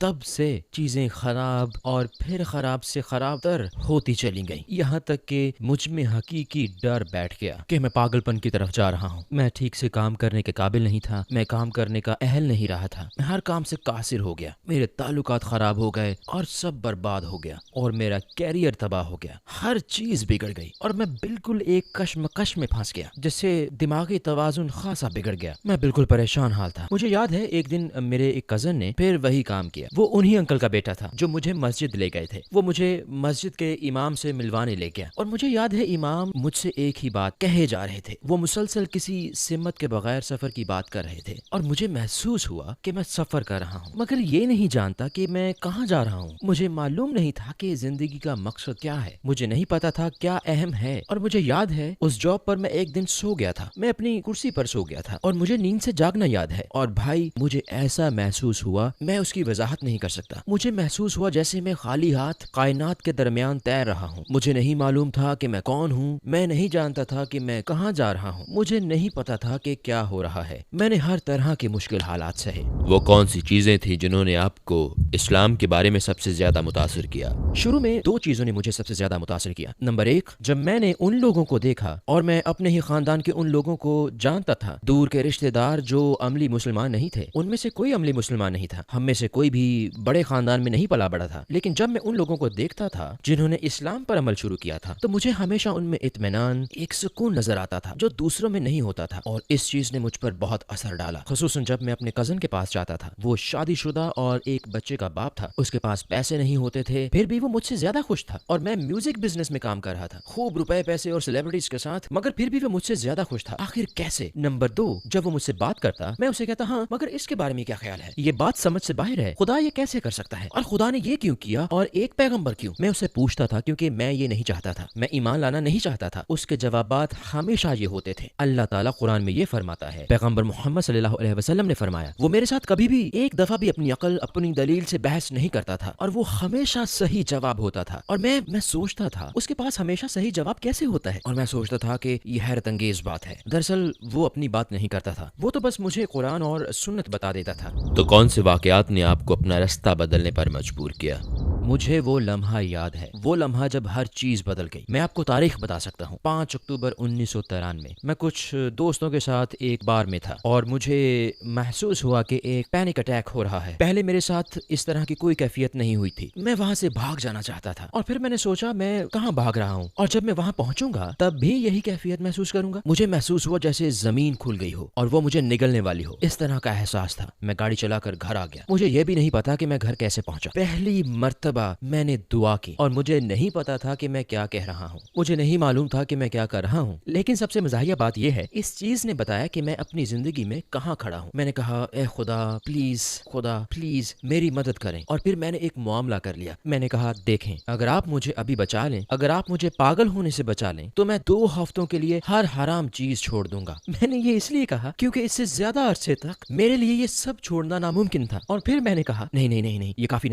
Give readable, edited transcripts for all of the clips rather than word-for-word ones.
تب سے چیزیں خراب اور پھر خراب سے خراب تر ہوتی چلی گئیں، یہاں تک کہ مجھ میں حقیقی ڈر بیٹھ گیا کہ میں پاگل پن کی طرف جا رہا ہوں۔ میں ٹھیک سے کام کرنے کے قابل نہیں تھا، میں کام کرنے کا اہل نہیں رہا تھا، میں ہر کام سے قاصر ہو گیا، میرے تعلقات خراب ہو گئے اور سب برباد ہو گیا، اور میرا کیریئر تباہ ہو گیا، ہر چیز بگڑ گئی، اور میں بالکل ایک کشمکش میں پھنس گیا جس سے دماغی توازن خاصا بگڑ گیا۔ میں بالکل پریشان حال تھا۔ مجھے یاد ہے ایک دن میرے ایک کزن نے پھر وہی کام کیا۔ وہ انہی انکل کا بیٹا تھا جو مجھے مسجد لے گئے تھے۔ وہ مجھے مسجد کے امام سے ملوانے لے گیا، اور مجھے یاد ہے امام مجھ سے ایک ہی بات کہے جا رہے تھے۔ وہ مسلسل کسی سمت کے بغیر سفر کی بات کر رہے تھے، اور مجھے محسوس ہوا کہ میں سفر کر رہا ہوں، مگر یہ نہیں جانتا کہ میں کہاں جا رہا ہوں۔ مجھے معلوم نہیں تھا کہ زندگی کا مقصد کیا ہے، مجھے نہیں پتا تھا کیا اہم ہے۔ اور مجھے یاد ہے اس جاب پر میں ایک دن سو گیا تھا، میں اپنی کرسی پر سو گیا تھا، اور مجھے نیند سے جاگنا یاد ہے۔ اور بھائی مجھے ایسا محسوس ہوا، میں اس کی وضاحت نہیں کر سکتا۔ مجھے محسوس ہوا جیسے میں خالی ہاتھ کائنات کے درمیان تیر رہا ہوں۔ مجھے نہیں معلوم تھا کہ میں کون ہوں، میں نہیں جانتا تھا کہ میں کہاں جا رہا ہوں، مجھے نہیں پتا تھا کہ کیا ہو رہا ہے۔ میں نے ہر طرح کے مشکل حالات سہے۔ وہ کون سی چیزیں تھیں جنہوں نے آپ کو اسلام کے بارے میں سب سے زیادہ متاثر کیا؟ شروع میں دو چیزوں نے مجھے سب سے زیادہ متاثر کیا۔ نمبر ایک، جب میں نے ان لوگوں کو دیکھا، اور میں اپنے ہی خاندان کے ان لوگوں کو جانتا تھا، دور کے رشتہ دار جو عملی مسلمان نہیں تھے، ان میں سے کوئی عملی مسلمان نہیں تھا، ہم میں سے کوئی بھی بڑے خاندان میں نہیں پلا بڑا تھا، لیکن جب میں ان لوگوں کو دیکھتا تھا جنہوں نے اسلام پر عمل شروع کیا تھا، تو مجھے ہمیشہ ان میں اطمینان، ایک سکون نظر آتا تھا جو دوسروں میں نہیں ہوتا تھا، اور اس چیز نے مجھ پر بہت اثر ڈالا، خصوصاً جب میں اپنے کزن کے پاس جاتا تھا۔ وہ شادی شدہ اور ایک بچے کا باپ تھا، اس کے پاس پیسے نہیں ہوتے تھے، پھر بھی وہ مجھ سے زیادہ خوش تھا، اور میں میوزک بزنس میں کام کر رہا تھا، خوب روپے پیسے اور سیلیبریٹیز کے ساتھ، مگر پھر بھی وہ مجھ سے زیادہ خوش تھا۔ آخر کیسے؟ نمبر دو، جب وہ مجھ سے بات کرتا، میں اسے کہتا ہاں مگر اس کے بارے میں کیا خیال ہے، یہ بات سمجھ سے باہر ہے، خدا یہ کیسے کر سکتا ہے، اور خدا نے یہ کیوں کیا، اور ایک پیغمبر کیوں؟ میں اسے پوچھتا تھا کیونکہ میں یہ نہیں چاہتا تھا، میں ایمان لانا نہیں چاہتا تھا۔ اس کے جوابات ہمیشہ یہ ہوتے تھے، اللہ تعالیٰ قرآن میں یہ فرماتا ہے، پیغمبر محمد صلی اللہ علیہ وسلم نے فرمایا، وہ میرے ساتھ کبھی بھی ایک دفعہ بھی اپنی عقل، اپنی دلیل سے بحث نہیں کرتا تھا، اور وہ ہمیشہ صحیح جواب ہوتا تھا، اور میں سوچتا تھا اس کے پاس ہمیشہ صحیح جواب کیسے ہوتا ہے، اور میں سوچتا تھا کہ یہ حیرت انگیز بات ہے۔ دراصل وہ اپنی بات نہیں کرتا تھا، وہ تو بس مجھے قرآن اور سنت بتا دیتا تھا۔ تو کون سے واقعات نے آپ کو اپنا رستہ بدلنے پر مجبور کیا؟ مجھے وہ لمحہ یاد ہے، وہ لمحہ جب ہر چیز بدل گئی۔ میں آپ کو تاریخ بتا سکتا ہوں، 5 اکتوبر 1993 میں کچھ دوستوں کے ساتھ ایک بار میں تھا، اور مجھے محسوس ہوا کہ ایک پینک اٹیک ہو رہا ہے۔ پہلے میرے ساتھ اس طرح کی کوئی کیفیت نہیں ہوئی تھی، میں وہاں سے بھاگ جانا چاہتا تھا، اور پھر میں نے سوچا میں کہاں بھاگ رہا ہوں، اور جب میں وہاں پہنچوں گا تب بھی یہی کیفیت محسوس کروں گا۔ مجھے محسوس ہوا جیسے زمین کھل گئی ہو اور وہ مجھے نگلنے والی ہو، اس طرح کا احساس تھا۔ میں گاڑی چلا کر گھر آ گیا، مجھے یہ بھی نہیں پتا کہ میں گھر کیسے پہنچا۔ پہلی مرتبہ میں نے دعا کی، اور مجھے نہیں پتا تھا کہ میں کیا کہہ رہا ہوں، مجھے نہیں معلوم تھا کہ میں کیا کر رہا ہوں، لیکن سب سے مزاحیہ بات یہ ہے، اس چیز نے بتایا کہ میں اپنی زندگی میں کہاں کھڑا ہوں۔ میں نے کہا اے خدا پلیز میری مدد کریں، اور پھر میں نے ایک معاملہ کر لیا۔ میں نے کہا دیکھیں، اگر آپ مجھے ابھی بچا لیں، اگر آپ مجھے پاگل ہونے سے بچا لیں، تو میں 2 ہفتوں کے لیے ہر حرام چیز چھوڑ دوں گا۔ میں نے یہ اس لیے کہا کیونکہ اس سے زیادہ عرصے تک میرے لیے یہ سب چھوڑنا ناممکن تھا، اور پھر میں نے کہا نہیں، یہ کافی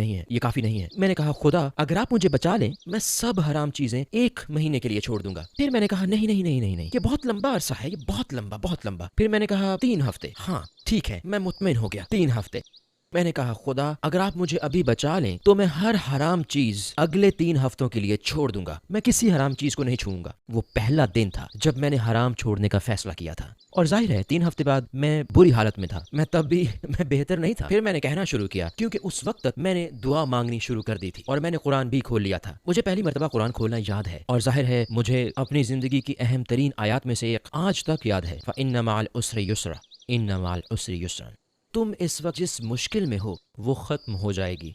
نہیں ہے۔ میں نے کہا خدا اگر آپ مجھے بچا لیں، میں سب حرام چیزیں 1 مہینے کے لیے چھوڑ دوں گا۔ پھر میں نے کہا نہیں، یہ بہت لمبا عرصہ ہے، یہ بہت لمبا۔ پھر میں نے کہا 3 ہفتے، ہاں ٹھیک ہے، میں مطمئن ہو گیا، 3 ہفتے۔ میں نے کہا خدا اگر آپ مجھے ابھی بچا لیں تو میں ہر حرام چیز اگلے 3 ہفتوں کے لیے چھوڑ دوں گا، میں کسی حرام چیز کو نہیں چھوؤں گا۔ وہ پہلا دن تھا جب میں نے حرام چھوڑنے کا فیصلہ کیا تھا، اور ظاہر ہے 3 ہفتے بعد میں بری حالت میں تھا، میں تب بھی بہتر نہیں تھا۔ پھر میں نے کہنا شروع کیا کیونکہ اس وقت تک میں نے دعا مانگنی شروع کر دی تھی، اور میں نے قرآن بھی کھول لیا تھا۔ مجھے پہلی مرتبہ قرآن کھولنا یاد ہے، اور ظاہر ہے مجھے اپنی زندگی کی اہم ترین آیات میں سے ایک آج تک یاد ہے، فَإِنَّ مَعَ الْعُسْرِ يُسْرًا إِنَّ مَعَ الْعُسْرِ يُسْرًا۔ تم اس وقت جس مشکل میں ہو وہ ختم ہو جائے گی،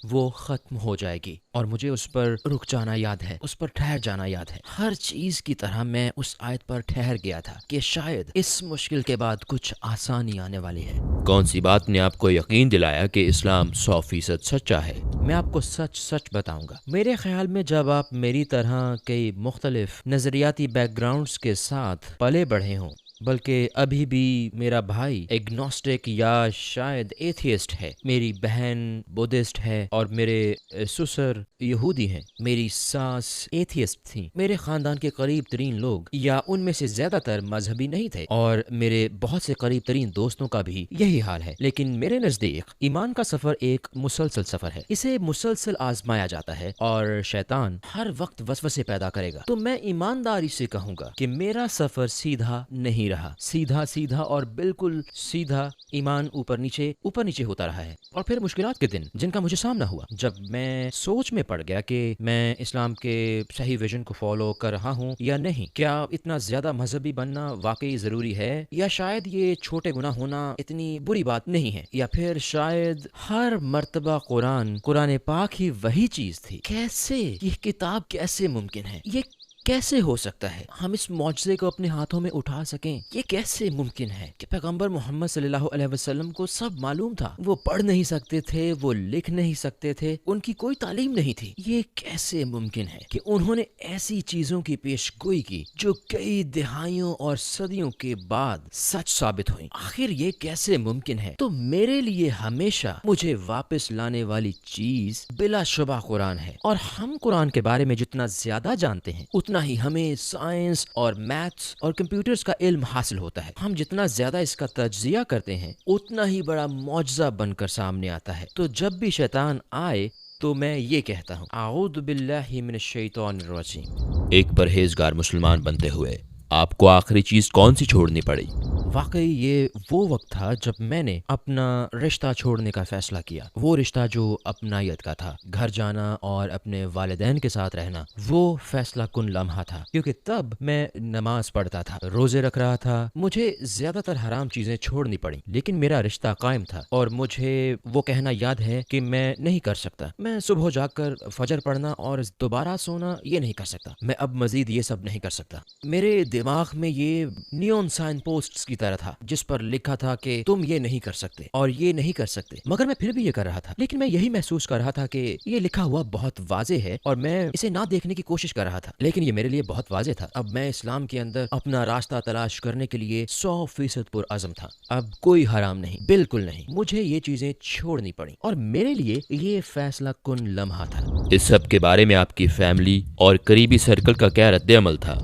اور مجھے اس پر رک جانا یاد ہے، اس پر ٹھہر جانا یاد ہے۔ ہر چیز کی طرح میں اس آیت پر ٹھہر گیا تھا کہ شاید اس مشکل کے بعد کچھ آسانی آنے والی ہے۔ کون سی بات نے آپ کو یقین دلایا کہ اسلام 100% سچا ہے؟ میں آپ کو سچ بتاؤں گا، میرے خیال میں جب آپ میری طرح کئی مختلف نظریاتی بیک گراؤنڈز کے ساتھ پلے بڑھے ہوں بلکہ ابھی بھی میرا بھائی ایگنوسٹک یا شاید ایتھیسٹ ہے، میری بہن بودھسٹ ہے، اور میرے سسر یہودی ہیں، میری ساس ایتھیسٹ تھیں۔ میرے خاندان کے قریب ترین لوگ یا ان میں سے زیادہ تر مذہبی نہیں تھے، اور میرے بہت سے قریب ترین دوستوں کا بھی یہی حال ہے۔ لیکن میرے نزدیک ایمان کا سفر ایک مسلسل سفر ہے، اسے مسلسل آزمایا جاتا ہے، اور شیطان ہر وقت وسوسے پیدا کرے گا۔ تو میں ایمانداری سے کہوں گا کہ میرا سفر سیدھا نہیں رہا، سیدھا اور بالکل سیدھا ایمان اوپر نیچے ہوتا رہا ہے۔ اور پھر مشکلات کے دن جن کا مجھے سامنا ہوا، جب میں سوچ میں پڑ گیا کہ میں اسلام کے صحیح ویژن کو فالو کر رہا ہوں یا نہیں، کیا اتنا زیادہ مذہبی بننا واقعی ضروری ہے، یا شاید یہ چھوٹے گناہ ہونا اتنی بری بات نہیں ہے، یا پھر شاید ہر مرتبہ قرآن پاک ہی وہی چیز تھی۔ کیسے یہ کتاب کیسے ممکن ہے، یہ کیسے ہو سکتا ہے ہم اس معجزے کو اپنے ہاتھوں میں اٹھا سکیں؟ یہ کیسے ممکن ہے کہ پیغمبر محمد صلی اللہ علیہ وسلم کو سب معلوم تھا، وہ پڑھ نہیں سکتے تھے، وہ لکھ نہیں سکتے تھے، ان کی کوئی تعلیم نہیں تھی، یہ کیسے ممکن ہے کہ انہوں نے ایسی چیزوں کی پیش گوئی کی جو کئی دہائیوں اور صدیوں کے بعد سچ ثابت ہوئیں؟ آخر یہ کیسے ممکن ہے؟ تو میرے لیے ہمیشہ مجھے واپس لانے والی چیز بلا شبہ قرآن ہے، اور ہم قرآن کے بارے میں جتنا زیادہ جانتے ہیں اتنا ہی ہمیں سائنس اور میتھس اور کمپیوٹرز کا علم حاصل ہوتا ہے۔ ہم جتنا زیادہ اس کا تجزیہ کرتے ہیں اتنا ہی بڑا معجزہ بن کر سامنے آتا ہے۔ تو جب بھی شیطان آئے تو میں یہ کہتا ہوں، اعوذ باللہ من الشیطان الرجیم۔ ایک پرہیزگار مسلمان بنتے ہوئے آپ کو آخری چیز کون سی چھوڑنی پڑی؟ واقعی یہ وہ وقت تھا جب میں نے اپنا رشتہ چھوڑنے کا فیصلہ کیا، وہ رشتہ جو اپنائیت کا تھا، گھر جانا اور اپنے والدین کے ساتھ رہنا، وہ فیصلہ کن لمحہ تھا، کیونکہ تب میں نماز پڑھتا تھا، روزے رکھ رہا تھا، مجھے زیادہ تر حرام چیزیں چھوڑنی پڑیں، لیکن میرا رشتہ قائم تھا، اور مجھے وہ کہنا یاد ہے کہ میں نہیں کر سکتا، میں صبح جاگ کر فجر پڑھنا اور دوبارہ سونا یہ نہیں کر سکتا، میں اب مزید یہ سب نہیں کر سکتا۔ میرے دماغ میں یہ نیون سائن پوسٹس کی طرح تھا جس پر لکھا تھا کہ تم یہ نہیں کر سکتے اور یہ نہیں کر سکتے، مگر میں پھر بھی یہ کر رہا تھا، لیکن میں یہی محسوس کر رہا تھا کہ یہ لکھا ہوا بہت واضح ہے اور میں اسے نہ دیکھنے کی کوشش کر رہا تھا، لیکن یہ میرے لیے بہت واضح تھا۔ اب میں اسلام کے اندر اپنا راستہ تلاش کرنے کے لیے 100% پرعزم تھا، اب کوئی حرام نہیں، بالکل نہیں، مجھے یہ چیزیں چھوڑنی پڑیں، اور میرے لیے یہ فیصلہ کن لمحہ تھا۔ اس سب کے بارے میں آپ کی فیملی اور قریبی سرکل کا کیا رد عمل تھا؟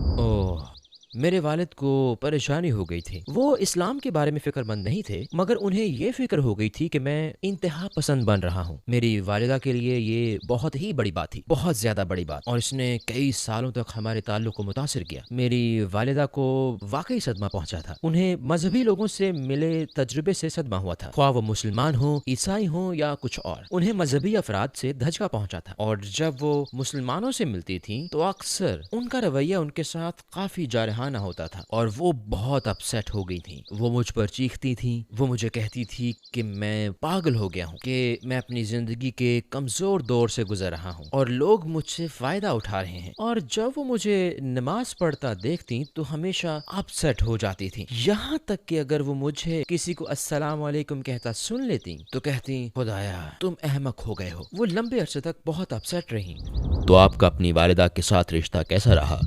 میرے والد کو پریشانی ہو گئی تھی، وہ اسلام کے بارے میں فکر مند نہیں تھے، مگر انہیں یہ فکر ہو گئی تھی کہ میں انتہا پسند بن رہا ہوں۔ میری والدہ کے لیے یہ بہت ہی بڑی بات تھی، بہت زیادہ بڑی بات، اور اس نے کئی سالوں تک ہمارے تعلق کو متاثر کیا۔ میری والدہ کو واقعی صدمہ پہنچا تھا، انہیں مذہبی لوگوں سے ملے تجربے سے صدمہ ہوا تھا، خواہ وہ مسلمان ہوں، عیسائی ہوں یا کچھ اور، انہیں مذہبی افراد سے دھچکا پہنچا تھا، اور جب وہ مسلمانوں سے ملتی تھیں تو اکثر ان کا رویہ ان کے ساتھ کافی جارحانہ نہ ہوتا تھا، اور وہ بہت اپسیٹ ہو گئی تھیں، وہ مجھ پر چیختی تھیں، وہ مجھے کہتی تھی کہ میں پاگل ہو گیا ہوں، کہ میں اپنی زندگی کے کمزور دور سے گزر رہا ہوں اور لوگ مجھ سے فائدہ اٹھا رہے ہیں، اور جب وہ مجھے نماز پڑھتا دیکھتی تو ہمیشہ اپسیٹ ہو جاتی تھی، یہاں تک کہ اگر وہ مجھے کسی کو السلام علیکم کہتا سن لیتی تو کہتی خدایا تم احمق ہو گئے ہو۔ وہ لمبے عرصے تک بہت اپسیٹ رہیں۔ تو آپ کا اپنی والدہ کے ساتھ رشتہ کیسا رہا؟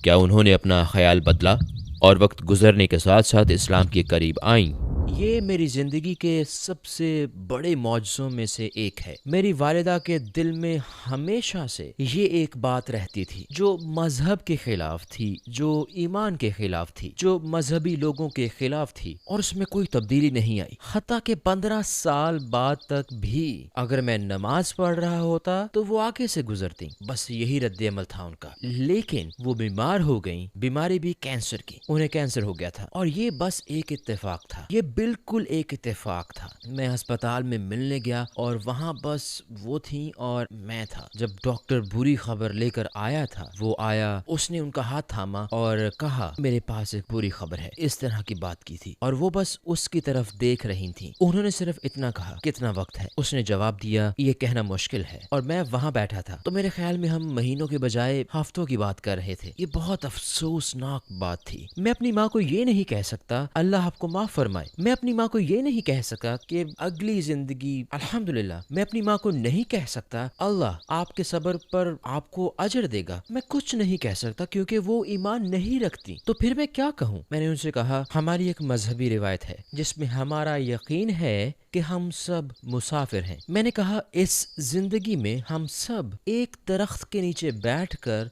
کیا انہوں نے اپنا خیال بدلا اور وقت گزرنے کے ساتھ ساتھ اسلام کے قریب آئیں؟ یہ میری زندگی کے سب سے بڑے معجزوں میں سے ایک ہے۔ میری والدہ کے دل میں ہمیشہ سے یہ ایک بات رہتی تھی جو مذہب کے خلاف تھی، جو ایمان کے خلاف تھی، جو مذہبی لوگوں کے خلاف تھی، اور اس میں کوئی تبدیلی نہیں آئی، حتیٰ کہ 15 سال بعد تک بھی اگر میں نماز پڑھ رہا ہوتا تو وہ آگے سے گزرتی، بس یہی رد عمل تھا ان کا۔ لیکن وہ بیمار ہو گئیں، بیماری بھی کینسر کی، انہیں کینسر ہو گیا تھا، اور یہ بس ایک اتفاق تھا، یہ بالکل ایک اتفاق تھا۔ میں ہسپتال میں ملنے گیا اور وہاں بس وہ تھیں اور میں تھا۔ جب ڈاکٹر بری خبر لے کر آیا تھا، وہ آیا، اس نے ان کا ہاتھ تھاما اور کہا میرے پاس ایک بری خبر ہے، اس طرح کی بات کی تھی، اور وہ بس اس کی طرف دیکھ رہی تھیں۔ انہوں نے صرف اتنا کہا کتنا وقت ہے؟ اس نے جواب دیا یہ کہنا مشکل ہے، اور میں وہاں بیٹھا تھا، تو میرے خیال میں ہم مہینوں کے بجائے ہفتوں کی بات کر رہے تھے۔ یہ بہت افسوسناک بات تھی۔ میں اپنی ماں کو یہ نہیں کہہ سکتا اللہ آپ کو معاف فرمائے، میں اپنی ماں کو یہ نہیں کہہ سکا کہ اگلی زندگی الحمدللہ، میں اپنی ماں کو نہیں کہہ سکتا اللہ آپ کے صبر پر آپ کو اجر دے گا، میں کچھ نہیں کہہ سکتا کیونکہ وہ ایمان نہیں رکھتی، تو پھر میں کیا کہوں؟ میں نے ان سے کہا ہماری ایک مذہبی روایت ہے جس میں ہمارا یقین ہے کہ ہم سب مسافر ہیں۔ میں نے کہا اس زندگی میں ہم سب ایک درخت کے نیچے بیٹھ کر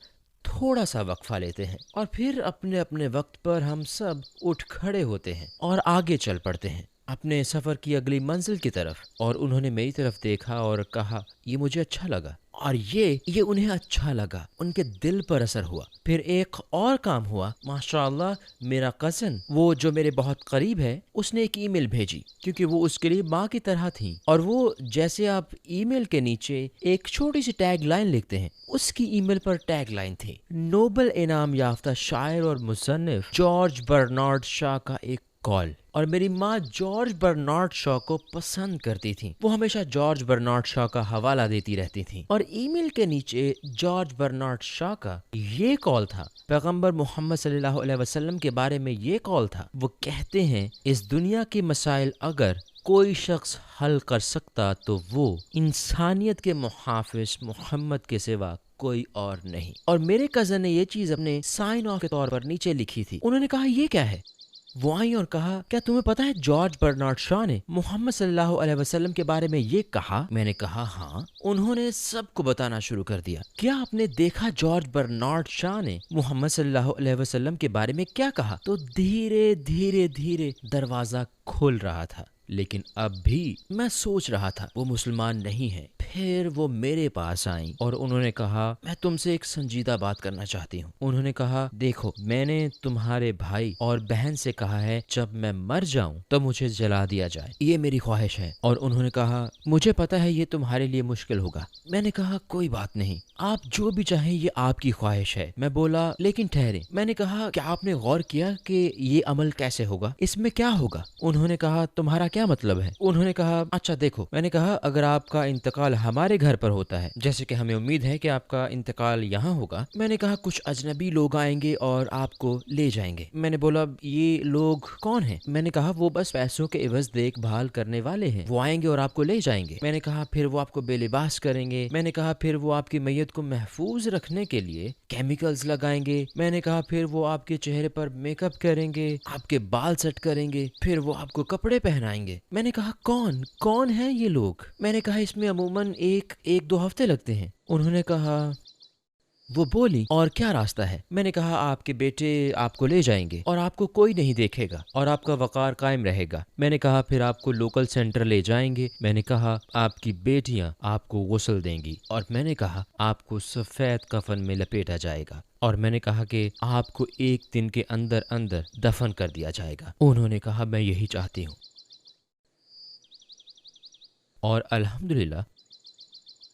تھوڑا سا وقفہ لیتے ہیں اور پھر اپنے اپنے وقت پر ہم سب اٹھ کھڑے ہوتے ہیں اور آگے چل پڑتے ہیں اپنے سفر کی اگلی منزل کی طرف۔ اور انہوں نے میری طرف دیکھا اور کہا یہ مجھے اچھا لگا، اور یہ انہیں اچھا لگا، ان کے دل پر اثر ہوا۔ پھر ایک اور کام ہوا، ماشاءاللہ میرا کزن وہ جو میرے بہت قریب ہے، اس نے ایک ای میل بھیجی کیونکہ وہ اس کے لیے ماں کی طرح تھیں، اور وہ جیسے آپ ای میل کے نیچے ایک چھوٹی سی ٹیگ لائن لکھتے ہیں، اس کی ای میل پر ٹیگ لائن تھی نوبل انعام یافتہ شاعر اور مصنف جارج برنارڈ شاہ کا ایک کال۔ اور میری ماں جارج برنارڈ شاہ کو پسند کرتی تھی، وہ ہمیشہ جارج برنارڈ شاہ کا حوالہ دیتی رہتی تھی، اور ای میل کے نیچے جارج برنارڈ شاہ کا یہ کال تھا، پیغمبر محمد صلی اللہ علیہ وسلم کے بارے میں یہ کال تھا۔ وہ کہتے ہیں اس دنیا کے مسائل اگر کوئی شخص حل کر سکتا تو وہ انسانیت کے محافظ محمد کے سوا کوئی اور نہیں۔ اور میرے کزن نے یہ چیز اپنے سائن آف کے طور پر نیچے لکھی تھی۔ انہوں نے کہا یہ کیا ہے؟ وہ آئی اور کہا کیا تمہیں پتا ہے جارج برنارڈ شاہ نے محمد صلی اللہ علیہ وسلم کے بارے میں یہ کہا؟ میں نے کہا ہاں۔ انہوں نے سب کو بتانا شروع کر دیا، کیا آپ نے دیکھا جارج برنارڈ شاہ نے محمد صلی اللہ علیہ وسلم کے بارے میں کیا کہا؟ تو دھیرے دھیرے دھیرے دروازہ کھل رہا تھا، لیکن اب بھی میں سوچ رہا تھا وہ مسلمان نہیں ہے۔ پھر وہ میرے پاس آئیں اور انہوں نے کہا میں تم سے ایک سنجیدہ بات کرنا چاہتی ہوں۔ انہوں نے کہا دیکھو میں نے تمہارے بھائی اور بہن سے کہا ہے جب میں مر جاؤں تو مجھے جلا دیا جائے، یہ میری خواہش ہے۔ اور انہوں نے کہا مجھے پتا ہے یہ تمہارے لیے مشکل ہوگا۔ میں نے کہا کوئی بات نہیں، آپ جو بھی چاہیں یہ آپ کی خواہش ہے۔ میں بولا لیکن ٹھہرے، میں نے کہا کیا آپ نے غور کیا کہ یہ عمل کیسے ہوگا، اس میں کیا ہوگا؟ انہوں نے کہا تمہارا کیا مطلب ہے؟ انہوں نے کہا اچھا دیکھو، میں نے کہا اگر آپ کا انتقال ہمارے گھر پر ہوتا ہے، جیسے کہ ہمیں امید ہے کہ آپ کا انتقال یہاں ہوگا، میں نے کہا کچھ اجنبی لوگ آئیں گے اور آپ کو لے جائیں گے۔ میں نے بولا یہ لوگ کون ہیں؟ میں نے کہا وہ بس پیسوں کے عوض دیکھ بھال کرنے والے ہیں، وہ آئیں گے اور آپ کو لے جائیں گے۔ میں نے کہا پھر وہ آپ کو بے لباس کریں گے۔ میں نے کہا پھر وہ آپ کی میت کو محفوظ رکھنے کے لیے کیمیکلز لگائیں گے۔ میں نے کہا پھر وہ آپ کے چہرے پر میک اپ کریں گے، آپ کے بال سیٹ کریں گے، پھر وہ آپ کو کپڑے پہنائیں گے۔ میں نے کہا کون ہیں یہ لوگ؟ میں نے کہا اس میں عموماً ایک دو ہفتے لگتے ہیں۔ انہوں نے کہا وہ بولی اور کیا راستہ ہے؟ میں نے کہا آپ کے بیٹے آپ کو لے جائیں گے اور آپ کو کوئی نہیں دیکھے گا اور آپ کا وقار قائم رہے گا۔ میں نے کہا پھر آپ کو لوکل سینٹر لے جائیں گے۔ میں نے کہا آپ کی بیٹیاں آپ کو غسل دیں گی، اور میں نے کہا آپ کو سفید کفن میں لپیٹا جائے گا، اور میں نے کہا کہ آپ کو 1 دن کے اندر اندر دفن کر دیا جائے گا۔ انہوں نے کہا میں یہی چاہتی ہوں، اور الحمدللہ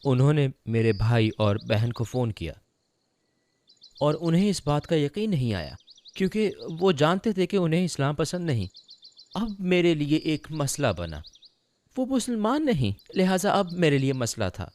انہوں نے میرے بھائی اور بہن کو فون کیا، اور انہیں اس بات کا یقین نہیں آیا کیونکہ وہ جانتے تھے کہ انہیں اسلام پسند نہیں۔ اب میرے لیے ایک مسئلہ بنا، وہ مسلمان نہیں، لہٰذا اب میرے لیے مسئلہ تھا۔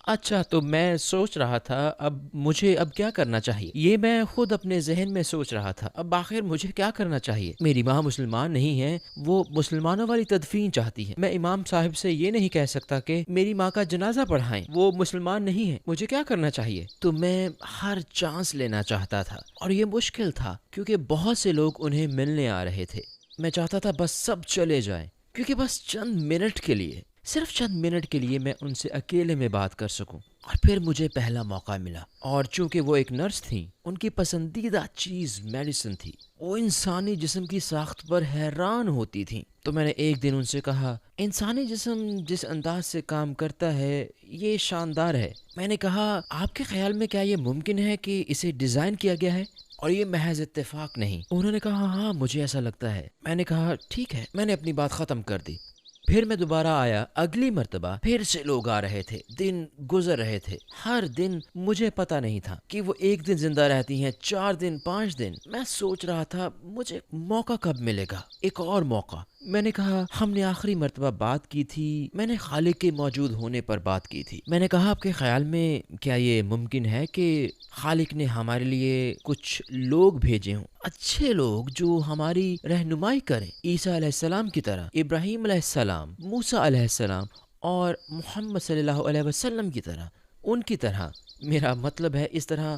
اچھا تو میں سوچ رہا تھا مجھے اب کیا کرنا چاہیے، یہ میں خود اپنے ذہن میں سوچ رہا تھا۔ اب آخر مجھے کیا کرنا چاہیے؟ میری ماں مسلمان نہیں ہے، وہ مسلمانوں والی تدفین چاہتی ہے۔ میں امام صاحب سے یہ نہیں کہہ سکتا کہ میری ماں کا جنازہ پڑھائیں، وہ مسلمان نہیں ہے۔ مجھے کیا کرنا چاہیے؟ تو میں ہر چانس لینا چاہتا تھا، اور یہ مشکل تھا کیونکہ بہت سے لوگ انہیں ملنے آ رہے تھے۔ میں چاہتا تھا بس سب چلے جائیں، کیونکہ بس چند منٹ کے لیے، صرف چند منٹ کے لیے میں ان سے اکیلے میں بات کر سکوں۔ اور پھر مجھے پہلا موقع ملا، اور چونکہ وہ ایک نرس تھیں، ان کی پسندیدہ چیز میڈیسن تھی، وہ انسانی جسم کی ساخت پر حیران ہوتی تھیں۔ تو میں نے ایک دن ان سے کہا انسانی جسم جس انداز سے کام کرتا ہے یہ شاندار ہے۔ میں نے کہا آپ کے خیال میں کیا یہ ممکن ہے کہ اسے ڈیزائن کیا گیا ہے اور یہ محض اتفاق نہیں؟ انہوں نے کہا ہاں مجھے ایسا لگتا ہے۔ میں نے کہا ٹھیک ہے، میں نے اپنی بات ختم کر دی۔ پھر میں دوبارہ آیا، اگلی مرتبہ پھر سے لوگ آ رہے تھے، دن گزر رہے تھے، ہر دن مجھے پتا نہیں تھا کہ وہ 1 دن زندہ رہتی ہیں، 4 دن، 5 دن۔ میں سوچ رہا تھا مجھے موقع کب ملے گا، ایک اور موقع۔ میں نے کہا ہم نے آخری مرتبہ بات کی تھی، میں نے خالق کے موجود ہونے پر بات کی تھی۔ میں نے کہا آپ کے خیال میں کیا یہ ممکن ہے کہ خالق نے ہمارے لیے کچھ لوگ بھیجے ہوں، اچھے لوگ جو ہماری رہنمائی کریں، عیسیٰ علیہ السلام کی طرح، ابراہیم علیہ السلام، موسیٰ علیہ السلام اور محمد صلی اللہ علیہ وسلم کی طرح، ان کی طرح۔ میرا مطلب ہے اس طرح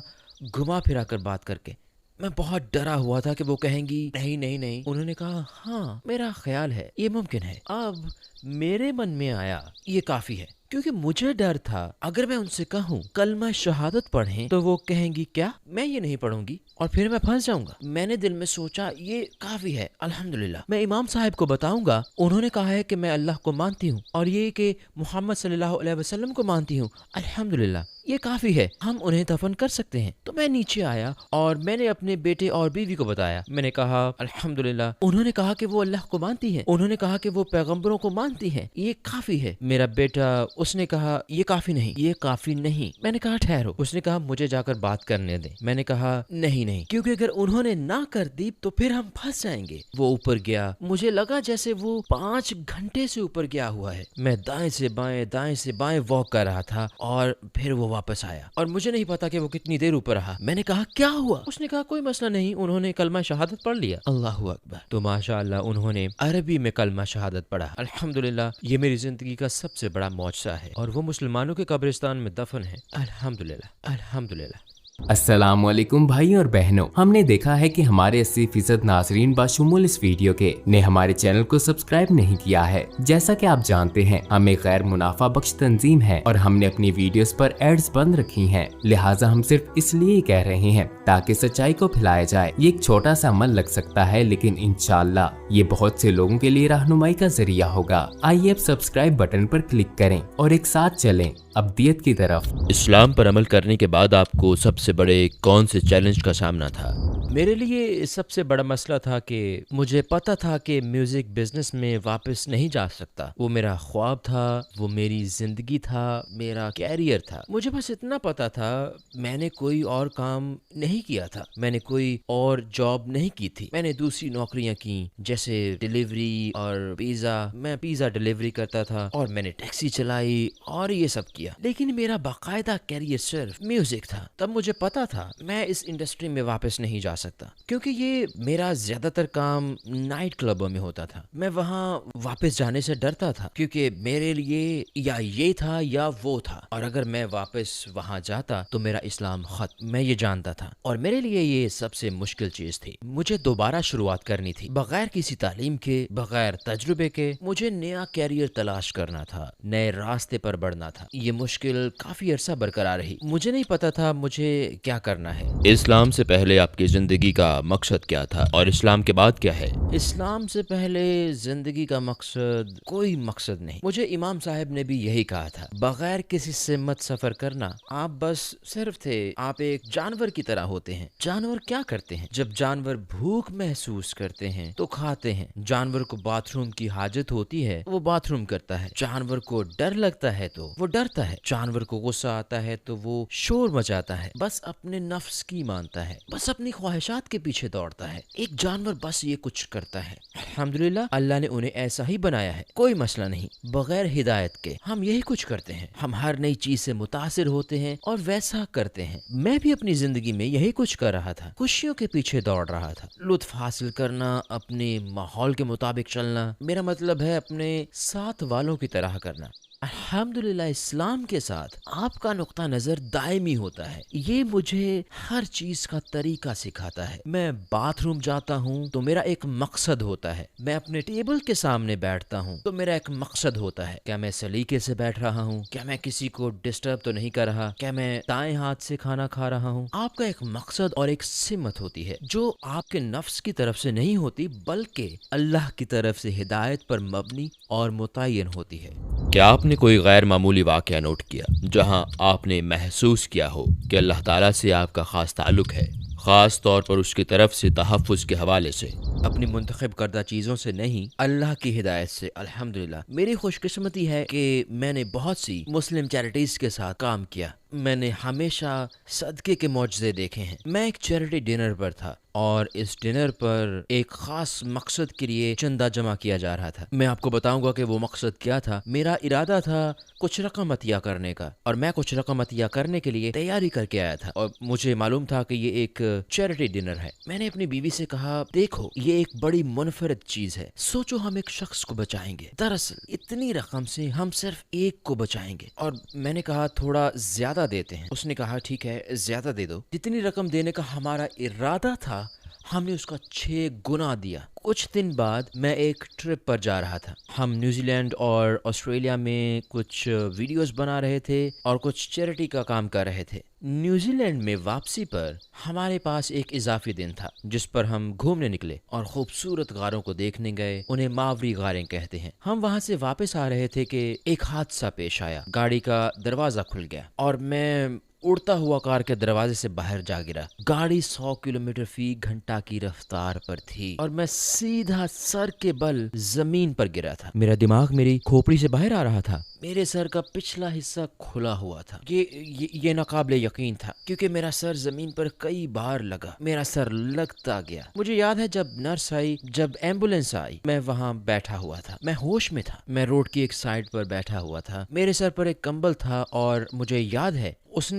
گھما پھرا کر بات کر کے۔ میں بہت ڈرا ہوا تھا کہ وہ کہیں گی نہیں نہیں نہیں۔ انہوں نے کہا ہاں میرا خیال ہے یہ ممکن ہے۔ اب میرے من میں آیا یہ کافی ہے، کیونکہ مجھے ڈر تھا اگر میں ان سے کہوں کلمہ شہادت پڑھیں تو وہ کہیں گی کیا میں یہ نہیں پڑھوں گی اور پھر میں پھنس جاؤں گا۔ میں نے دل میں سوچا یہ کافی ہے، الحمدللہ میں امام صاحب کو بتاؤں گا، انہوں نے کہا ہے کہ میں اللہ کو مانتی ہوں اور یہ کہ محمد صلی اللہ علیہ وسلم کو مانتی ہوں، الحمدللہ یہ کافی ہے، ہم انہیں دفن کر سکتے ہیں۔ تو میں نیچے آیا اور میں نے اپنے بیٹے اور بیوی کو بتایا۔ میں نے کہا الحمدللہ، انہوں نے کہا کہ وہ اللہ کو مانتی ہیں، انہوں نے کہا کہ وہ پیغمبروں کو مانتی ہیں، یہ کافی ہے۔ میرا بیٹا اس نے کہا یہ کافی نہیں، یہ کافی نہیں۔ میں نے کہا ٹھہرو۔ اس نے کہا مجھے جا کر بات کرنے دیں۔ میں نے کہا نہیں نہیں، کیونکہ اگر انہوں نے نہ کر دی تو پھر ہم پھنس جائیں گے۔ وہ اوپر گیا، مجھے لگا جیسے وہ 5 گھنٹے سے اوپر گیا ہوا ہے۔ میں دائیں سے بائیں واک کر رہا تھا اور پھر وہ واپس آیا اور مجھے نہیں پتا کہ وہ کتنی دیر اوپر رہا۔ میں نے کہا کیا ہوا؟ اس نے کہا کوئی مسئلہ نہیں، انہوں نے کلمہ شہادت پڑھ لیا۔ اللہ اکبر۔ تو ماشاءاللہ انہوں نے عربی میں کلمہ شہادت پڑھا۔ الحمدللہ یہ میری زندگی کا سب سے بڑا معجزہ ہے اور وہ مسلمانوں کے قبرستان میں دفن ہے۔ الحمدللہ الحمدللہ۔ السلام علیکم بھائی اور بہنوں، ہم نے دیکھا ہے کہ ہمارے 80% ناظرین بشمول اس ویڈیو کے نے ہمارے چینل کو سبسکرائب نہیں کیا ہے۔ جیسا کہ آپ جانتے ہیں ہم ایک غیر منافع بخش تنظیم ہے اور ہم نے اپنی ویڈیوز پر ایڈز بند رکھی ہیں، لہٰذا ہم صرف اس لیے کہہ رہے ہیں تاکہ سچائی کو پھیلایا جائے۔ یہ ایک چھوٹا سا عمل لگ سکتا ہے لیکن انشاءاللہ یہ بہت سے لوگوں کے لیے رہنمائی کا ذریعہ ہوگا۔ آئیے اب سبسکرائب بٹن پر کلک کریں اور ایک ساتھ چلیں ابدیت کی طرف۔ اسلام پر عمل کرنے کے بعد آپ کو سب سے بڑے کون سے چیلنج کا سامنا تھا؟ میرے لیے سب سے بڑا مسئلہ تھا کہ مجھے پتا تھا کہ میوزک بزنس میں واپس نہیں جا سکتا۔ وہ میرا خواب تھا، وہ میری زندگی تھا، میرا کیریئر تھا۔ مجھے بس اتنا پتا تھا، میں نے کوئی اور کام نہیں کیا تھا، میں نے کوئی اور جاب نہیں کی تھی۔ میں نے دوسری نوکریاں کی جیسے ڈیلیوری اور پیزا، میں پیزا ڈیلیوری کرتا تھا اور میں نے ٹیکسی چلائی اور یہ سب کیا، لیکن میرا باقاعدہ کیریئر صرف میوزک تھا۔ تب مجھے پتا تھا میں اس انڈسٹری میں واپس نہیں جا سکتا کیونکہ یہ میرا زیادہ تر کام نائٹ کلبوں میں ہوتا تھا۔ میں وہاں واپس جانے سے ڈرتا تھا کیونکہ میرے لیے یا یہ تھا یا وہ تھا، اور اگر میں واپس وہاں جاتا تو میرا اسلام ختم، میں یہ جانتا تھا، اور میرے لیے یہ سب سے مشکل چیز تھی۔ مجھے دوبارہ شروعات کرنی تھی، بغیر کسی تعلیم کے، بغیر تجربے کے مجھے نیا کیریئر تلاش کرنا تھا، نئے راستے پر بڑھنا تھا۔ یہ مشکل کافی عرصہ برقرار رہی، مجھے نہیں پتا تھا مجھے کیا کرنا ہے۔ اسلام سے پہلے آپ کی زندگی کا مقصد کیا تھا اور اسلام کے بعد کیا ہے؟ اسلام سے پہلے زندگی کا مقصد کوئی مقصد نہیں۔ مجھے امام صاحب نے بھی یہی کہا تھا، بغیر کسی سمت سفر کرنا، آپ بس صرف تھے، آپ ایک جانور کی طرح ہوتے ہیں۔ جانور کیا کرتے ہیں؟ جب جانور بھوک محسوس کرتے ہیں تو کھاتے ہیں۔ جانور کو باتھ روم کی حاجت ہوتی ہے، وہ باتھ روم کرتا ہے۔ جانور کو ڈر لگتا ہے تو وہ ڈرتا ہے۔ جانور کو غصہ آتا ہے تو وہ شور مچاتا ہے، بس اپنے نفس کی مانتا ہے، بس اپنی خواہشات کے پیچھے دوڑتا ہے۔ ایک جانور بس یہ کچھ کرتا ہے۔ الحمدللہ اللہ نے انہیں ایسا ہی بنایا ہے، کوئی مسئلہ نہیں، بغیر ہدایت کے ہم یہی کچھ کرتے ہیں۔ ہم ہر نئی چیز سے متاثر ہوتے ہیں اور ویسا کرتے ہیں۔ میں بھی اپنی زندگی میں یہی کچھ کر رہا تھا، خوشیوں کے پیچھے دوڑ رہا تھا، لطف حاصل کرنا، اپنے ماحول کے مطابق چلنا، میرا مطلب ہے اپنے ساتھ والوں کی طرح کرنا۔ الحمدللہ اسلام کے ساتھ آپ کا نقطہ نظر دائمی ہوتا ہے، یہ مجھے ہر چیز کا طریقہ سکھاتا ہے۔ میں باتھ روم جاتا ہوں تو میرا ایک مقصد ہوتا ہے، میں اپنے ٹیبل کے سامنے بیٹھتا ہوں تو میرا ایک مقصد ہوتا ہے، کیا میں سلیقے سے بیٹھ رہا ہوں، کیا میں کسی کو ڈسٹرب تو نہیں کر رہا، کیا میں دائیں ہاتھ سے کھانا کھا رہا ہوں۔ آپ کا ایک مقصد اور ایک سمت ہوتی ہے جو آپ کے نفس کی طرف سے نہیں ہوتی بلکہ اللہ کی طرف سے ہدایت پر مبنی اور متعین ہوتی ہے۔ کیا آپ نے کوئی غیر معمولی واقعہ نوٹ کیا جہاں آپ نے محسوس کیا ہو کہ اللہ تعالیٰ سے آپ کا خاص تعلق ہے، خاص طور پر اس کی طرف سے تحفظ کے حوالے سے؟ اپنی منتخب کردہ چیزوں سے نہیں، اللہ کی ہدایت سے۔ الحمدللہ میری خوش قسمتی ہے کہ میں نے بہت سی مسلم چیریٹیز کے ساتھ کام کیا، میں نے ہمیشہ صدقے کے معجزے دیکھے ہیں۔ میں ایک چیریٹی ڈنر پر تھا اور اس ڈنر پر ایک خاص مقصد کے لیے چندہ جمع کیا جا رہا تھا۔ میں آپ کو بتاؤں گا کہ وہ مقصد کیا تھا۔ میرا ارادہ تھا کچھ رقم عطیہ کرنے کا، اور میں کچھ رقم عطیہ کرنے کے لیے تیاری کر کے آیا تھا، اور مجھے معلوم تھا کہ یہ ایک چیریٹی ڈنر ہے۔ میں نے اپنی بیوی سے کہا، دیکھو یہ ایک بڑی منفرد چیز ہے، سوچو ہم ایک شخص کو بچائیں گے، دراصل اتنی رقم سے ہم صرف ایک کو بچائیں گے۔ اور میں نے کہا تھوڑا زیادہ دیتے ہیں۔ اس نے کہا ٹھیک ہے زیادہ دے دو۔ جتنی رقم دینے کا ہمارا ارادہ تھا ہم نے اس کا 6 گنا دیا۔ کچھ دن بعد میں ایک ٹرپ پر جا رہا تھا۔ ہم نیوزی لینڈ اور آسٹریلیا میں کچھ ویڈیوز بنا رہے تھے اور کچھ چیریٹی کا کام کر رہے تھے۔ نیوزی لینڈ میں واپسی پر ہمارے پاس ایک اضافی دن تھا جس پر ہم گھومنے نکلے اور خوبصورت غاروں کو دیکھنے گئے۔ انہیں ماوری غاریں کہتے ہیں۔ ہم وہاں سے واپس آ رہے تھے کہ ایک حادثہ پیش آیا۔ گاڑی کا دروازہ کھل گیا اور میں اڑتا ہوا کار کے دروازے سے باہر جا گرا۔ گاڑی 100 کلومیٹر فی گھنٹہ کی رفتار پر تھی اور میں سیدھا سر کے بل زمین پر گرا تھا۔ میرا دماغ میری کھوپڑی سے باہر آ رہا تھا۔ میرے سر کا پچھلا حصہ کھلا ہوا تھا۔ یہ ناقابل یقین تھا کیونکہ میرا سر زمین پر کئی بار لگا۔ میرا سر لگتا گیا۔ مجھے یاد ہے جب نرس آئی، جب ایمبولینس آئی، میں وہاں بیٹھا ہوا تھا۔ میں ہوش میں تھا۔ میں روڈ کی ایک سائڈ پر بیٹھا ہوا تھا۔ میرے سر پر ایک کمبل تھا اور مجھے یاد ہے اس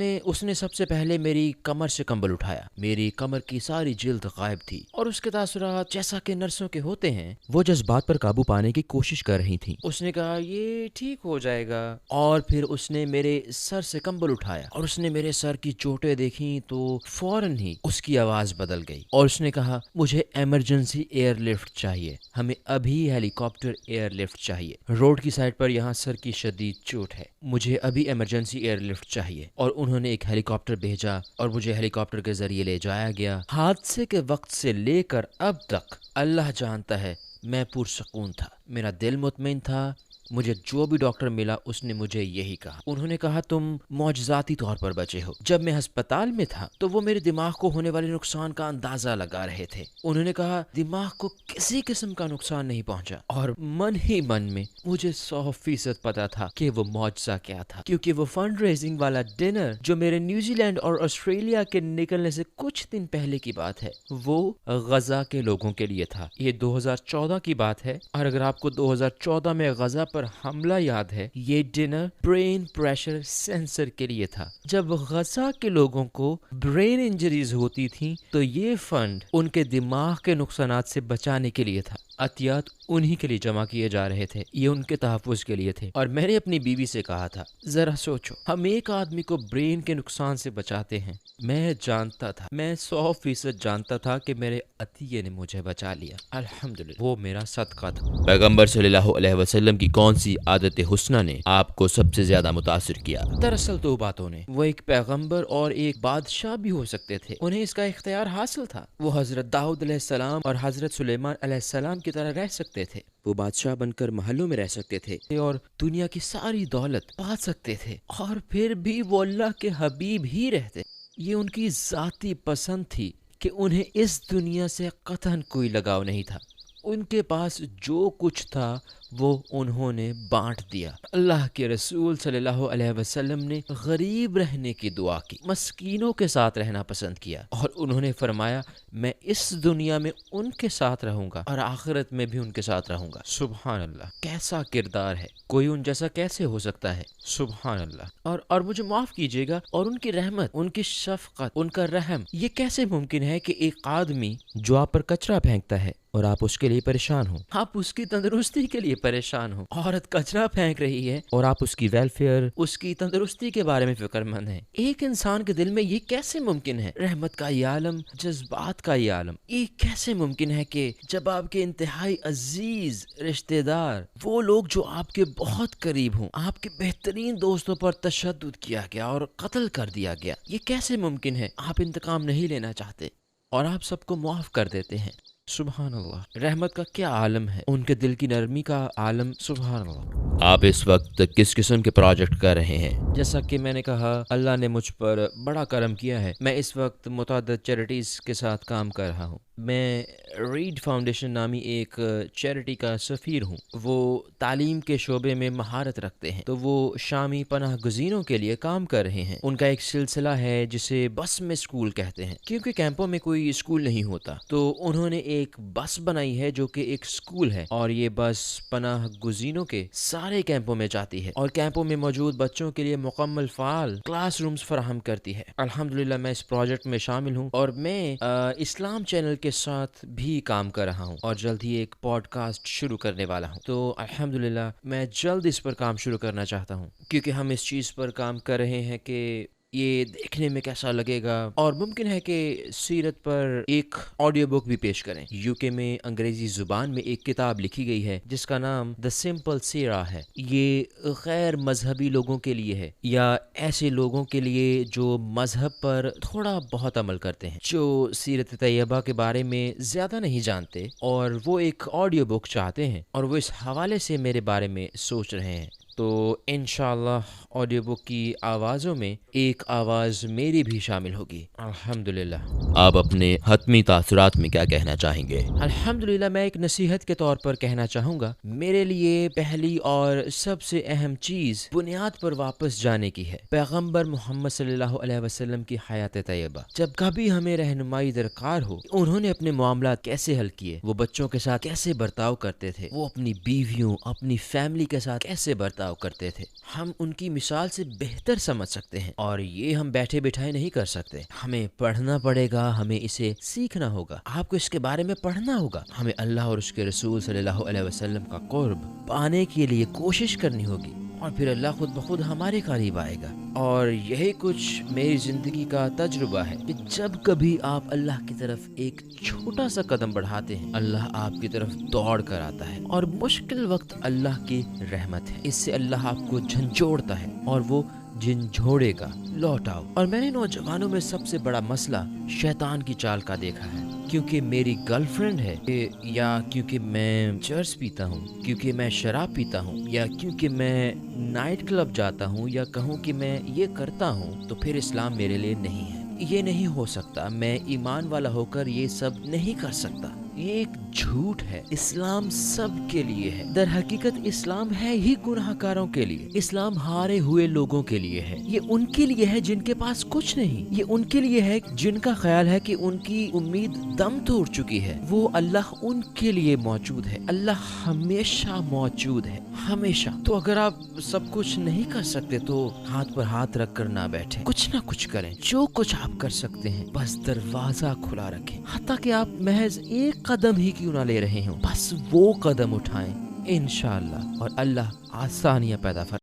نے سب سے پہلے میری کمر سے کمبل اٹھایا۔ میری کمر کی ساری جلد غائب تھی اور اس کے تاثرات جیسا کہ نرسوں کے ہوتے ہیں، وہ جذبات پر قابو پانے کی کوشش کر رہی تھیں۔ اس نے کہا یہ ٹھیک ہو جائے گا، اور پھر اس نے میرے سر سے کمبل اٹھایا اور اس نے میرے سر کی چوٹیں دیکھی تو فوراً ہی اس کی آواز بدل گئی اور اس نے کہا مجھے ایمرجنسی ایئر لفٹ چاہیے، ہمیں ابھی ہیلی کاپٹر ایئر لفٹ چاہیے، روڈ کی سائڈ پر یہاں سر کی شدید چوٹ ہے، مجھے ابھی ایمرجنسی ایئر لفٹ چاہیے۔ اور انہوں نے ایک ہیلی کاپٹر بھیجا اور مجھے ہیلی کاپٹر کے ذریعے لے جایا گیا۔ حادثے کے وقت سے لے کر اب تک اللہ جانتا ہے میں پرسکون تھا، میرا دل مطمئن تھا۔ مجھے جو بھی ڈاکٹر ملا اس نے مجھے یہی کہا، انہوں نے کہا تم معجزاتی طور پر بچے ہو۔ جب میں ہسپتال میں تھا تو وہ میرے دماغ کو ہونے والے نقصان کا اندازہ لگا رہے تھے۔ انہوں نے کہا دماغ کو کسی قسم کا نقصان نہیں پہنچا، اور من ہی من میں مجھے 100% پتا تھا کہ وہ معجزہ کیا تھا، کیونکہ وہ فنڈ ریزنگ والا ڈنر جو میرے نیوزی لینڈ اور آسٹریلیا کے نکلنے سے کچھ دن پہلے کی بات ہے، وہ غزہ کے لوگوں کے لیے تھا۔ یہ 2014 کی بات ہے، اور اگر آپ کو 2014 میں غزہ پر حملہ یاد ہے، یہ ڈنر برین پریشر سینسر کے لیے تھا۔ جب غزہ کے لوگوں کو برین انجریز ہوتی تھیں تو یہ فنڈ ان کے دماغ کے نقصانات سے بچانے کے لیے تھا۔ عطیات انہی کے لیے جمع کیے جا رہے تھے، یہ ان کے تحفظ کے لیے تھے۔ اور میں نے اپنی بیوی سے کہا تھا ذرا سوچو، ہم ایک آدمی کو برین کے نقصان سے بچاتے ہیں۔ میں جانتا تھا، میں 100% جانتا تھا کہ میرے عطیے نے مجھے بچا لیا، الحمدللہ، وہ میرا صدقہ تھا۔ پیغمبر صلی اللہ علیہ وسلم کی کون سی عادت حسنہ نے آپ کو سب سے زیادہ متاثر کیا؟ دراصل 2 باتوں نے۔ وہ ایک پیغمبر اور ایک بادشاہ بھی ہو سکتے تھے، انہیں اس کا اختیار حاصل تھا۔ وہ حضرت داؤد علیہ السلام اور حضرت سلیمان علیہ السلام کی طرح رہ سکتے تھے۔ وہ بادشاہ بن کر محلوں میں رہ سکتے تھے اور دنیا کی ساری دولت پا سکتے تھے، اور پھر بھی وہ اللہ کے حبیب ہی رہتے۔ یہ ان کی ذاتی پسند تھی کہ انہیں اس دنیا سے قطعاً کوئی لگاؤ نہیں تھا۔ ان کے پاس جو کچھ تھا وہ انہوں نے بانٹ دیا۔ اللہ کے رسول صلی اللہ علیہ وسلم نے غریب رہنے کی دعا کی، مسکینوں کے ساتھ رہنا پسند کیا، اور انہوں نے فرمایا میں اس دنیا میں ان کے ساتھ رہوں گا اور آخرت میں بھی ان کے ساتھ رہوں گا۔ سبحان اللہ، کیسا کردار ہے، کوئی ان جیسا کیسے ہو سکتا ہے؟ سبحان اللہ۔ اور مجھے معاف کیجیے گا، اور ان کی رحمت، ان کی شفقت، ان کا رحم، یہ کیسے ممکن ہے کہ ایک آدمی جو آپ پر کچرا پھینکتا ہے اور آپ اس کے لیے پریشان ہو، آپ اس کی تندرستی کے لیے پریشان ہو، عورت کچرا پھینک رہی ہے اور آپ اس کی ویلفیئر، اس کی تندرستی کے بارے میں فکر مند ہیں۔ ایک انسان کے دل میں یہ کیسے ممکن ہے؟ رحمت کا یہ عالم، جذبات کا یہ عالم، یہ کیسے ممکن ہے کہ جب آپ کے انتہائی عزیز رشتہ دار، وہ لوگ جو آپ کے بہت قریب ہوں، آپ کے بہترین دوستوں پر تشدد کیا گیا اور قتل کر دیا گیا، یہ کیسے ممکن ہے؟ آپ انتقام نہیں لینا چاہتے اور آپ سب کو معاف کر دیتے ہیں۔ سبحان اللہ، رحمت کا کیا عالم ہے، ان کے دل کی نرمی کا عالم، سبحان اللہ۔ آپ اس وقت کس قسم کے پروجیکٹ کر رہے ہیں؟ جیسا کہ میں نے کہا، اللہ نے مجھ پر بڑا کرم کیا ہے. میں اس وقت متعدد چیریٹیز کے ساتھ کام کر رہا ہوں. میں ریڈ فاؤنڈیشن نامی ایک چیریٹی کا سفیر ہوں. وہ تعلیم کے شعبے میں مہارت رکھتے ہیں، تو وہ شامی پناہ گزینوں کے لیے کام کر رہے ہیں. ان کا ایک سلسلہ ہے جسے بس میں اسکول کہتے ہیں، کیونکہ کیمپوں میں کوئی اسکول نہیں ہوتا، تو انہوں نے ایک بس بنائی ہے جو کہ ایک اسکول ہے، اور یہ بس پناہ گزینوں کے سارے کیمپوں میں جاتی ہے اور کیمپوں میں موجود بچوں کے لیے مکمل فعال کلاس رومز فراہم کرتی ہے. الحمدللہ میں اس پروجیکٹ میں شامل ہوں، اور میں اسلام چینل کے ساتھ بھی کام کر رہا ہوں، اور جلد ہی ایک پوڈ کاسٹ شروع کرنے والا ہوں. تو الحمدللہ میں جلد اس پر کام شروع کرنا چاہتا ہوں، کیونکہ ہم اس چیز پر کام کر رہے ہیں کہ یہ دیکھنے میں کیسا لگے گا، اور ممکن ہے کہ سیرت پر ایک آڈیو بک بھی پیش کریں. UK میں انگریزی زبان میں ایک کتاب لکھی گئی ہے جس کا نام دا سمپل سیرہ ہے. یہ غیر مذہبی لوگوں کے لیے ہے، یا ایسے لوگوں کے لیے جو مذہب پر تھوڑا بہت عمل کرتے ہیں، جو سیرت طیبہ کے بارے میں زیادہ نہیں جانتے، اور وہ ایک آڈیو بک چاہتے ہیں، اور وہ اس حوالے سے میرے بارے میں سوچ رہے ہیں. تو انشاءاللہ آڈیو بک کی آوازوں میں ایک آواز میری بھی شامل ہوگی. الحمدللہ. آپ اپنے حتمی تاثرات میں کیا کہنا چاہیں گے؟ الحمدللہ میں ایک نصیحت کے طور پر کہنا چاہوں گا، میرے لیے پہلی اور سب سے اہم چیز بنیاد پر واپس جانے کی ہے، پیغمبر محمد صلی اللہ علیہ وسلم کی حیات طیبہ. جب کبھی ہمیں رہنمائی درکار ہو، انہوں نے اپنے معاملات کیسے حل کیے، وہ بچوں کے ساتھ کیسے برتاؤ کرتے تھے، وہ اپنی بیویوں، اپنی فیملی کے ساتھ کیسے برتاؤ کرتے تھے، ہم ان کی مثال سے بہتر سمجھ سکتے ہیں، اور یہ ہم بیٹھے بٹھائے نہیں کر سکتے. ہمیں پڑھنا پڑے گا، ہمیں اسے سیکھنا ہوگا، آپ کو اس کے بارے میں پڑھنا ہوگا. ہمیں اللہ اور اس کے رسول صلی اللہ علیہ وسلم کا قرب پانے کے لیے کوشش کرنی ہوگی، اور پھر اللہ خود بخود ہمارے قریب آئے گا. اور یہی کچھ میری زندگی کا تجربہ ہے کہ جب کبھی آپ اللہ کی طرف ایک چھوٹا سا قدم بڑھاتے ہیں، اللہ آپ کی طرف دوڑ کر آتا ہے، اور مشکل وقت اللہ کی رحمت ہے، اس سے اللہ آپ کو جھنجھوڑتا ہے، اور وہ جھنجھوڑے گا. لوٹ آؤ. اور میں نے نوجوانوں میں سب سے بڑا مسئلہ شیطان کی چال کا دیکھا ہے، کیونکہ میری گرل فرینڈ ہے، یا کیونکہ میں چرس پیتا ہوں، کیونکہ میں شراب پیتا ہوں، یا کیونکہ میں نائٹ کلب جاتا ہوں، یا کہوں کہ میں یہ کرتا ہوں، تو پھر اسلام میرے لیے نہیں ہے. یہ نہیں ہو سکتا. میں ایمان والا ہو کر یہ سب نہیں کر سکتا. یہ ایک جھوٹ ہے. اسلام سب کے لیے ہے. در حقیقت اسلام ہے ہی گناہ کاروں کے لیے. اسلام ہارے ہوئے لوگوں کے لیے ہے. یہ ان کے لیے ہے جن کے پاس کچھ نہیں. یہ ان کے لیے ہے جن کا خیال ہے کہ ان کی امید دم توڑ چکی ہے. وہ اللہ ان کے لیے موجود ہے. اللہ ہمیشہ موجود ہے، ہمیشہ. تو اگر آپ سب کچھ نہیں کر سکتے تو ہاتھ پر ہاتھ رکھ کر نہ بیٹھیں، کچھ نہ کچھ کریں. جو کچھ آپ کر سکتے ہیں بس دروازہ کھلا رکھیں. حتیٰ کہ آپ محض ایک قدم ہی کیوں نہ لے رہے ہوں، بس وہ قدم اٹھائیں انشاءاللہ، اور اللہ آسانیاں پیدا فرمائے.